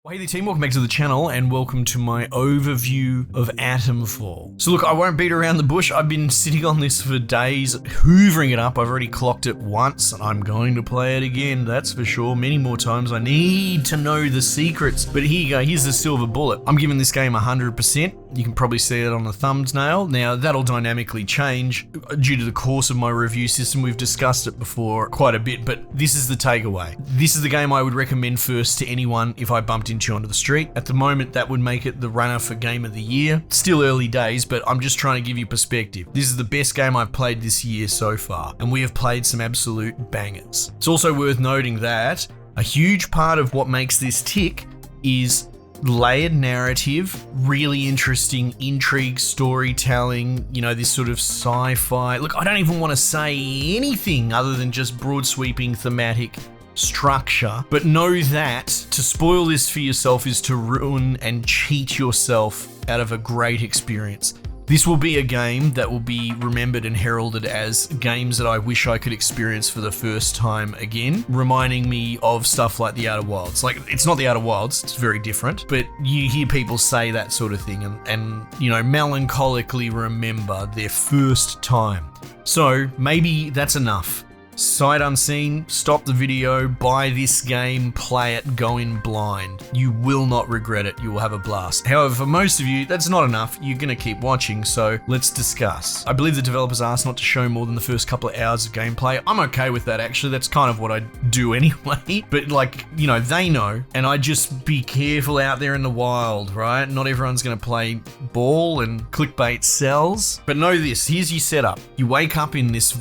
Well, hey there team, welcome back to the channel and welcome to my overview of Atomfall. So look, I won't beat around the bush. I've been sitting on this for days, hoovering it up. I've already clocked it once and I'm going to play it again, that's for sure. Many more times. I need to know the secrets. But here you go, here's the silver bullet. I'm giving this game 100%. You can probably see it on the thumbnail. Now that'll dynamically change due to the course of my review system. We've discussed it before quite a bit, but this is the takeaway. This is the game I would recommend first to anyone if I bumped into you onto the street. At the moment, that would make it the runner for Game of the Year. Still early days, but I'm just trying to give you perspective. This is the best game I've played this year so far, and we have played some absolute bangers. It's also worth noting that a huge part of what makes this tick is layered narrative, really interesting intrigue, storytelling, you know, this sort of sci-fi. Look, I don't even want to say anything other than just broad sweeping thematic structure, but know that to spoil this for yourself is to ruin and cheat yourself out of a great experience. This will be a game that will be remembered and heralded as games that I wish I could experience for the first time again, reminding me of stuff like the Outer Wilds. Like, it's not the Outer Wilds, it's very different, but you hear people say that sort of thing and you know, melancholically remember their first time. So maybe that's enough. Sight unseen, stop the video, buy this game, play it, go in blind. You will not regret it, you will have a blast. However, for most of you, that's not enough, you're gonna keep watching, so let's discuss. I believe the developers asked not to show more than the first couple of hours of gameplay. I'm okay with that actually, that's kind of what I do anyway. But like, you know, they know, and I just be careful out there in the wild, right? Not everyone's gonna play ball and clickbait sells. But know this, here's your setup. You wake up in this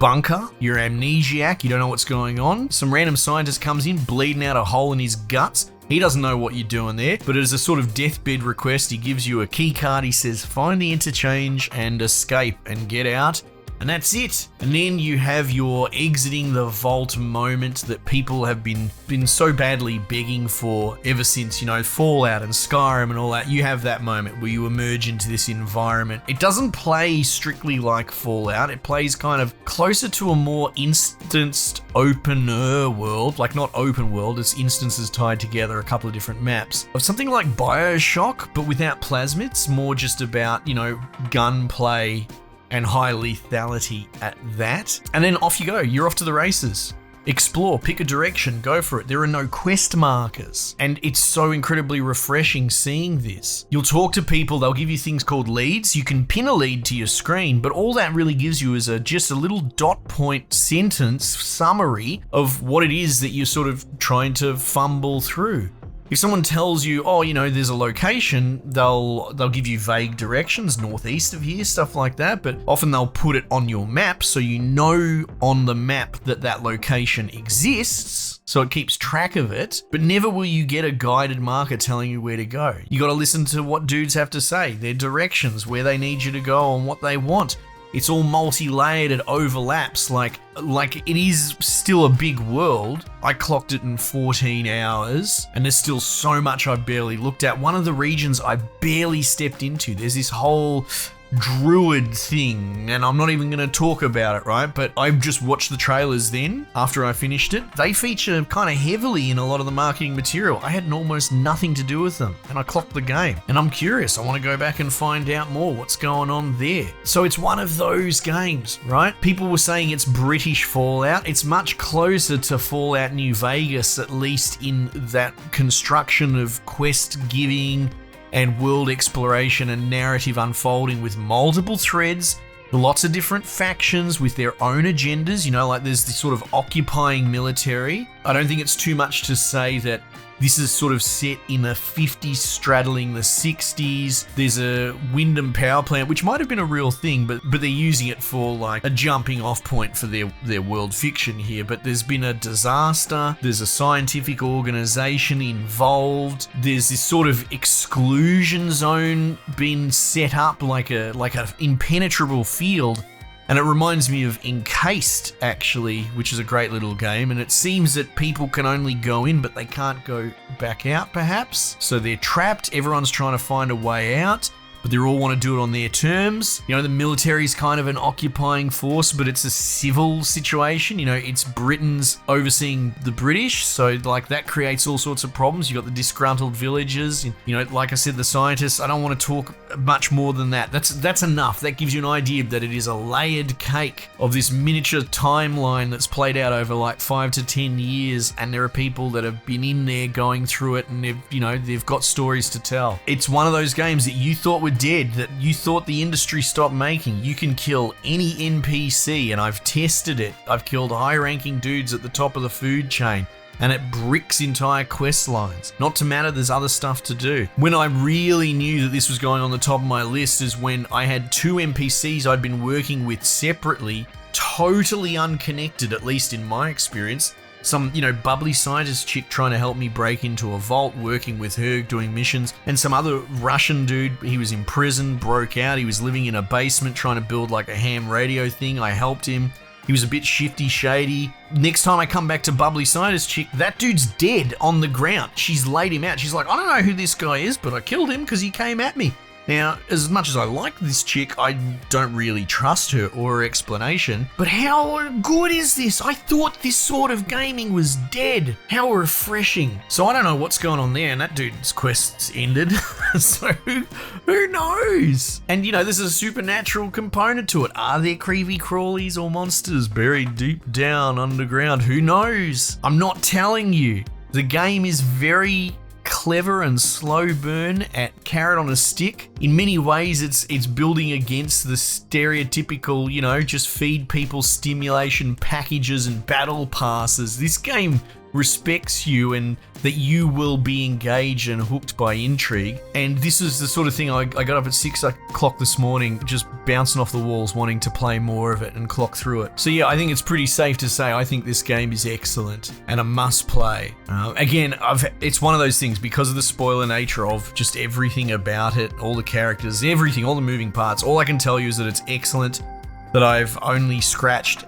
bunker, you're amnesiac, you don't know what's going on. Some random scientist comes in, bleeding out a hole in his guts. He doesn't know what you're doing there, but as a sort of deathbed request, he gives you a key card. He says, find the interchange and escape and get out. And that's it. And then you have your exiting the vault moment that people have been so badly begging for ever since, you know, Fallout and Skyrim and all that. You have that moment where you emerge into this environment. It doesn't play strictly like Fallout. It plays kind of closer to a more instanced opener world, like not open world, it's instances tied together, a couple of different maps. Of something like BioShock, but without plasmids, more just about, you know, gunplay and high lethality at that. And then off you go, you're off to the races. Explore, pick a direction, go for it. There are no quest markers. And it's so incredibly refreshing seeing this. You'll talk to people, they'll give you things called leads. You can pin a lead to your screen, but all that really gives you is just a little dot point sentence summary of what it is that you're sort of trying to fumble through. If someone tells you, oh, you know, there's a location, they'll give you vague directions, northeast of here, stuff like that, but often they'll put it on your map so you know on the map that location exists, so it keeps track of it, but never will you get a guided marker telling you where to go. You gotta listen to what dudes have to say, their directions, where they need you to go and what they want. It's all multi-layered, it overlaps, like it is still a big world. I clocked it in 14 hours, and there's still so much I barely looked at. One of the regions I barely stepped into, there's this whole druid thing, and I'm not even going to talk about it, right? But I just watched the trailers then, after I finished it. They feature kind of heavily in a lot of the marketing material. I had almost nothing to do with them, and I clocked the game. And I'm curious, I want to go back and find out more what's going on there. So it's one of those games, right? People were saying it's British Fallout. It's much closer to Fallout New Vegas, at least in that construction of quest giving and world exploration and narrative unfolding with multiple threads, lots of different factions with their own agendas, you know, like there's this sort of occupying military. I don't think it's too much to say that this is sort of set in the 50s straddling the 60s. There's a Wyndham power plant, which might have been a real thing, but they're using it for like a jumping off point for their world fiction here. But there's been a disaster. There's a scientific organization involved. There's this sort of exclusion zone being set up like a impenetrable field. And it reminds me of Encased, actually, which is a great little game. And it seems that people can only go in, but they can't go back out, perhaps. So they're trapped. Everyone's trying to find a way out. but they all want to do it on their terms. You know, the military is kind of an occupying force, but it's a civil situation. You know, it's Britain's overseeing the British, so like that creates all sorts of problems. You got the disgruntled villagers. You know, like I said, the scientists. I don't want to talk much more than that. That's enough. That gives you an idea that it is a layered cake of this miniature timeline that's played out over like 5 to 10 years, and there are people that have been in there going through it, and they've got stories to tell. It's one of those games that you thought were dead, that you thought the industry stopped making. You can kill any NPC, and I've tested it. I've killed high-ranking dudes at the top of the food chain, and it bricks entire quest lines. Not to matter, there's other stuff to do. When I really knew that this was going on the top of my list is when I had 2 NPCs I'd been working with separately, totally unconnected, at least in my experience. Some, bubbly scientist chick trying to help me break into a vault, working with her, doing missions, and some other Russian dude, he was in prison, broke out, he was living in a basement trying to build like a ham radio thing. I helped him. He was a bit shifty, shady. Next time I come back to Bubbly Scientist Chick, that dude's dead on the ground. She's laid him out. She's like, I don't know who this guy is, but I killed him because he came at me. Now, as much as I like this chick, I don't really trust her or her explanation. But how good is this? I thought this sort of gaming was dead. How refreshing. So I don't know what's going on there, and that dude's quest's ended. So who knows? And there's a supernatural component to it. Are there creepy crawlies or monsters buried deep down underground? Who knows? I'm not telling you. The game is very clever and slow burn at carrot on a stick. In many ways, it's building against the stereotypical, just feed people stimulation packages and battle passes. This game respects you and that you will be engaged and hooked by intrigue. And this is the sort of thing I got up at 6 o'clock this morning, just bouncing off the walls, wanting to play more of it and clock through it. So yeah, I think it's pretty safe to say I think this game is excellent and a must play. Again, it's one of those things, because of the spoiler nature of just everything about it, all the characters, everything, all the moving parts, all I can tell you is that it's excellent, that I've only scratched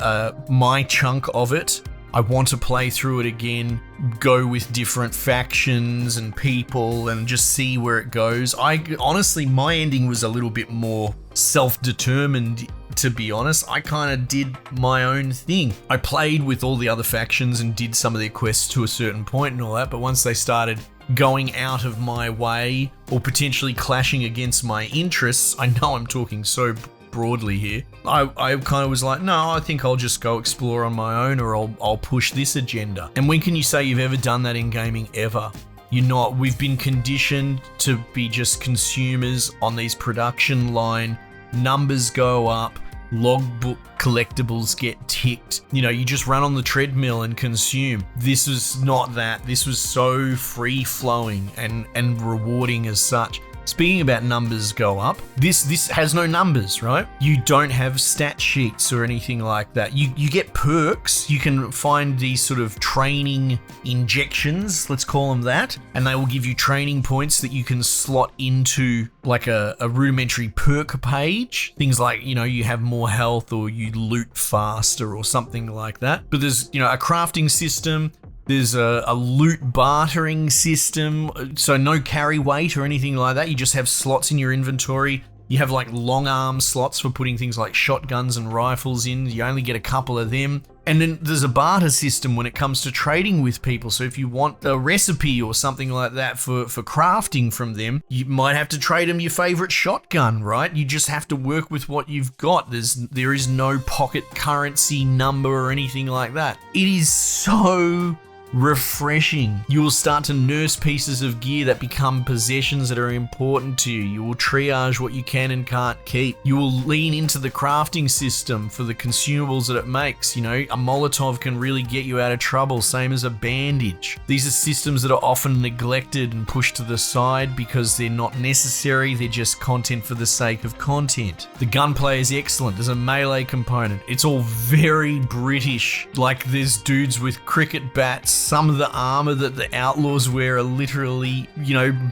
my chunk of it. I want to play through it again, go with different factions and people and just see where it goes. Honestly, my ending was a little bit more self-determined, to be honest. I kind of did my own thing. I played with all the other factions and did some of their quests to a certain point and all that, but once they started going out of my way or potentially clashing against my interests, I know I'm talking so broadly here, I kind of was like, no, I think I'll just go explore on my own, or I'll push this agenda. And when can you say you've ever done that in gaming? Ever? You're not. We've been conditioned to be just consumers on these production line. Numbers go up, logbook collectibles get ticked. You just run on the treadmill and consume. This was not that. This was so free-flowing and rewarding as such. Speaking about numbers go up, this has no numbers, right? You don't have stat sheets or anything like that. You get perks. You can find these sort of training injections, let's call them that, and they will give you training points that you can slot into like a rudimentary perk page. Things like, you have more health or you loot faster or something like that. But there's, a crafting system. There's a loot bartering system, so no carry weight or anything like that. You just have slots in your inventory. You have like long arm slots for putting things like shotguns and rifles in. You only get a couple of them. And then there's a barter system when it comes to trading with people. So if you want a recipe or something like that for crafting from them, you might have to trade them your favorite shotgun, right? You just have to work with what you've got. There is no pocket currency number or anything like that. It is so refreshing. You will start to nurse pieces of gear that become possessions that are important to you. You will triage what you can and can't keep. You will lean into the crafting system for the consumables that it makes. A Molotov can really get you out of trouble, same as a bandage. These are systems that are often neglected and pushed to the side because they're not necessary. They're just content for the sake of content. The gunplay is excellent. There's a melee component. It's all very British. Like there's dudes with cricket bats Some of the armor that the outlaws wear are literally,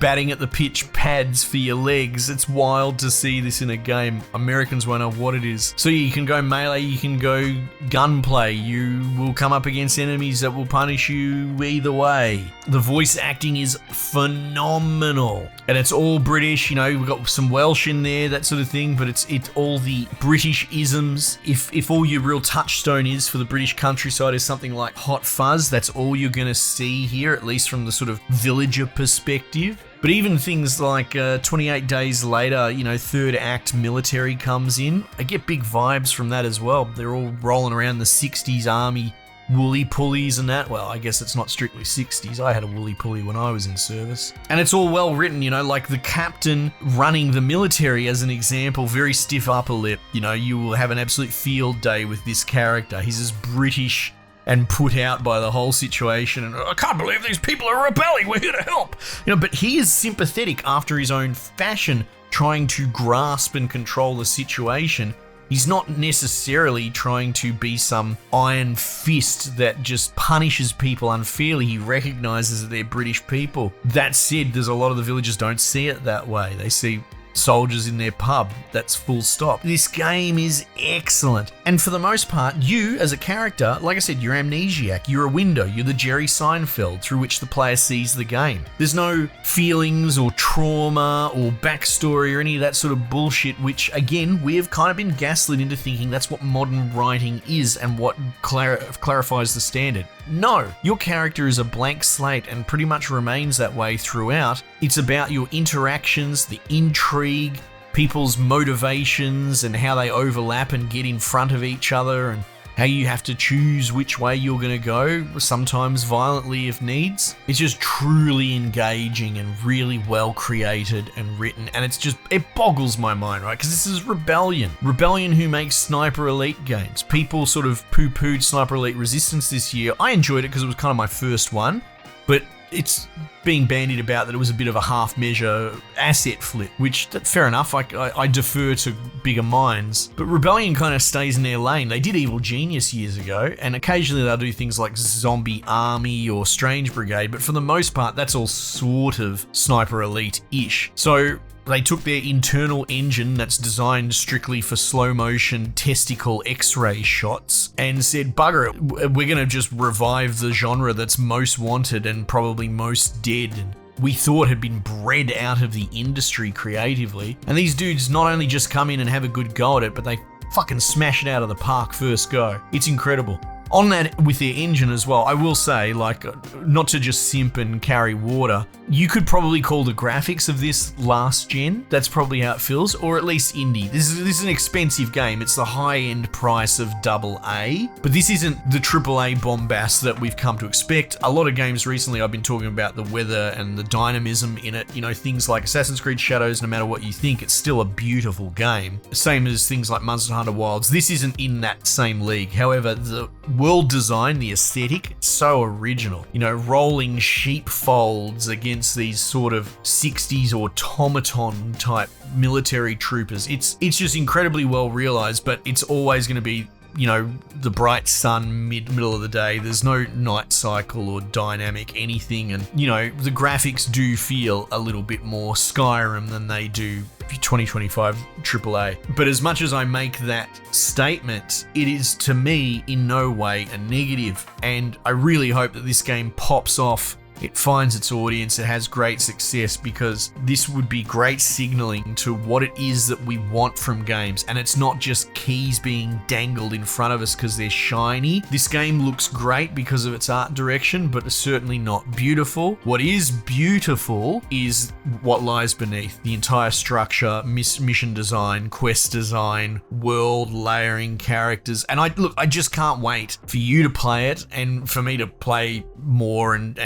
batting at the pitch pads for your legs. It's wild to see this in a game. Americans won't know what it is. So you can go melee, you can go gunplay, you will come up against enemies that will punish you either way. The voice acting is phenomenal. And it's all British, we've got some Welsh in there, that sort of thing, but it's all the British isms. If all your real touchstone is for the British countryside is something like Hot Fuzz, that's all you're going to see here, at least from the sort of villager perspective. But even things like 28 Days Later, third act military comes in. I get big vibes from that as well. They're all rolling around the 60s army woolly pulleys and that. Well, I guess it's not strictly 60s. I had a woolly pulley when I was in service. And it's all well written, like the captain running the military as an example, very stiff upper lip. You will have an absolute field day with this character. He's as British and put out by the whole situation, and I can't believe these people are rebelling, we're here to help. But he is sympathetic after his own fashion, trying to grasp and control the situation. He's not necessarily trying to be some iron fist that just punishes people unfairly. He recognizes that they're British people. That said, there's a lot of the villagers don't see it that way. They see soldiers in their pub. That's full stop. This game is excellent. And for the most part, you as a character, like I said, you're amnesiac. You're a window. You're the Jerry Seinfeld through which the player sees the game. There's no feelings or trauma or backstory or any of that sort of bullshit, which again, we have kind of been gaslit into thinking that's what modern writing is and what clarifies the standard. No, your character is a blank slate and pretty much remains that way throughout. It's about your interactions, the intrigue, people's motivations and how they overlap and get in front of each other, and how you have to choose which way you're going to go, sometimes violently if needs. It's just truly engaging and really well created and written, and it boggles my mind, right? Because this is Rebellion. Rebellion, who makes Sniper Elite games. People sort of poo-pooed Sniper Elite Resistance this year. I enjoyed it because it was kind of my first one, but it's being bandied about that it was a bit of a half-measure asset flip, which, fair enough, I defer to bigger minds. But Rebellion kind of stays in their lane. They did Evil Genius years ago, and occasionally they'll do things like Zombie Army or Strange Brigade, but for the most part, that's all sort of Sniper Elite-ish. So they took their internal engine that's designed strictly for slow motion testicle x-ray shots and said, bugger it, we're going to just revive the genre that's most wanted and probably most dead and we thought had been bred out of the industry creatively. And these dudes not only just come in and have a good go at it, but they fucking smash it out of the park first go. It's incredible. On that, with their engine as well, I will say, not to just simp and carry water, you could probably call the graphics of this last gen. That's probably how it feels, or at least indie. This is an expensive game. It's the high-end price of AA, but this isn't the AAA bombast that we've come to expect. A lot of games recently, I've been talking about the weather and the dynamism in it. Things like Assassin's Creed Shadows, no matter what you think, it's still a beautiful game. Same as things like Monster Hunter Wilds. This isn't in that same league. However, the world design, the aesthetic, so original. Rolling sheepfolds against these sort of 60s automaton type military troopers. It's just incredibly well realized, but it's always going to be the bright sun middle of the day. There's no night cycle or dynamic anything, and the graphics do feel a little bit more Skyrim than they do 2025 AAA. But as much as I make that statement, it is to me in no way a negative, and I really hope that this game pops off. It finds its audience, it has great success, because this would be great signaling to what it is that we want from games. And it's not just keys being dangled in front of us because they're shiny. This game looks great because of its art direction, but it's certainly not beautiful. What is beautiful is what lies beneath. The entire structure, mission design, quest design, world layering, characters. And I just can't wait for you to play it and for me to play more and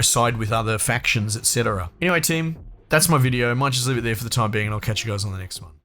side with other factions, etc. Anyway, team, that's my video. I might just leave it there for the time being, and I'll catch you guys on the next one.